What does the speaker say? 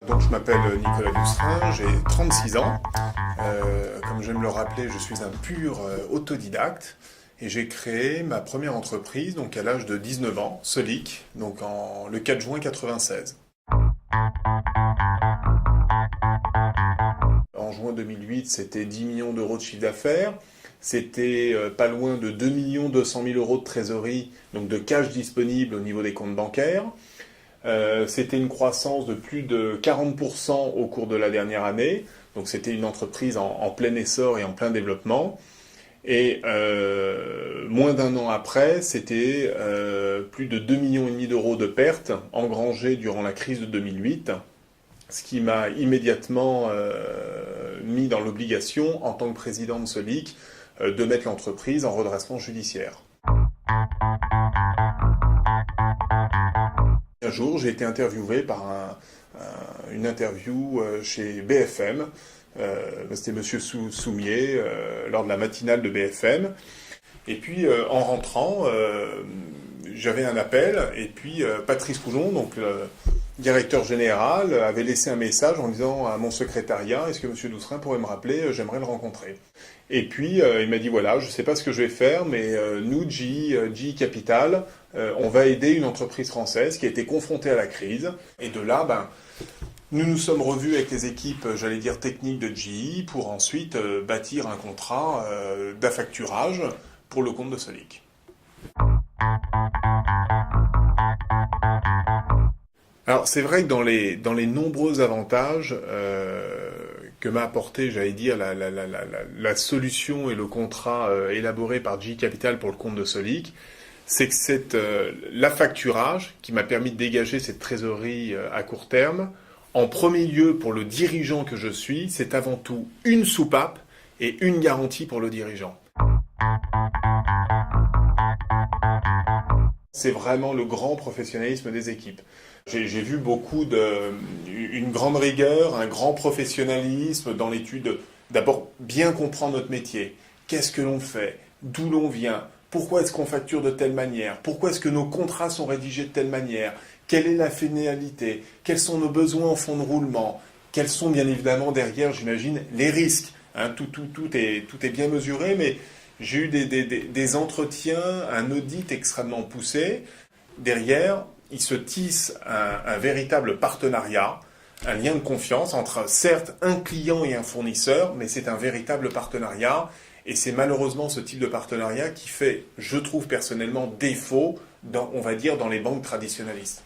Donc je m'appelle Nicolas Doucerin, j'ai 36 ans. Comme j'aime le rappeler, je suis un pur autodidacte et j'ai créé ma première entreprise donc à l'âge de 19 ans, Solic, donc le 4 juin 96. En juin 2008, c'était 10 millions d'euros de chiffre d'affaires. C'était pas loin de 2 200 000 euros de trésorerie, donc de cash disponible au niveau des comptes bancaires. C'était une croissance de plus de 40% au cours de la dernière année. Donc c'était une entreprise en plein essor et en plein développement. Et moins d'un an après, c'était plus de 2,5 millions d'euros de pertes engrangées durant la crise de 2008, ce qui m'a immédiatement mis dans l'obligation, en tant que président de Solic, de mettre l'entreprise en redressement judiciaire. Un jour, j'ai été interviewé par une interview chez BFM. C'était Monsieur Soumier lors de la matinale de BFM. Et puis, en rentrant, j'avais un appel. Et puis, Patrice Coulon, donc le directeur général, avait laissé un message en disant à mon secrétariat: est-ce que Monsieur Doucerin pourrait me rappeler, j'aimerais le rencontrer. Et puis, il m'a dit, voilà, je ne sais pas ce que je vais faire, mais nous, GE Capital, on va aider une entreprise française qui a été confrontée à la crise. Et de là, nous nous sommes revus avec les équipes, j'allais dire, techniques de GE pour ensuite bâtir un contrat d'affacturage pour le compte de Solic. Alors, c'est vrai que dans les nombreux avantages que m'a apporté, j'allais dire, la solution et le contrat élaboré par GE Capital pour le compte de Solic, c'est que c'est l'affacturage qui m'a permis de dégager cette trésorerie à court terme. En premier lieu, pour le dirigeant que je suis, c'est avant tout une soupape et une garantie pour le dirigeant. C'est vraiment le grand professionnalisme des équipes. J'ai vu une grande rigueur, un grand professionnalisme dans l'étude. D'abord, bien comprendre notre métier. Qu'est-ce que l'on fait? D'où l'on vient? Pourquoi est-ce qu'on facture de telle manière? Pourquoi est-ce que nos contrats sont rédigés de telle manière? Quelle est la finalité? Quels sont nos besoins en fonds de roulement? Quels sont bien évidemment derrière, j'imagine, les risques? Tout est bien mesuré, mais j'ai eu des entretiens, un audit extrêmement poussé. Derrière, il se tisse un véritable partenariat, un lien de confiance entre, certes, un client et un fournisseur, mais c'est un véritable partenariat. Et c'est malheureusement ce type de partenariat qui fait, je trouve personnellement, défaut, on va dire, dans les banques traditionnalistes.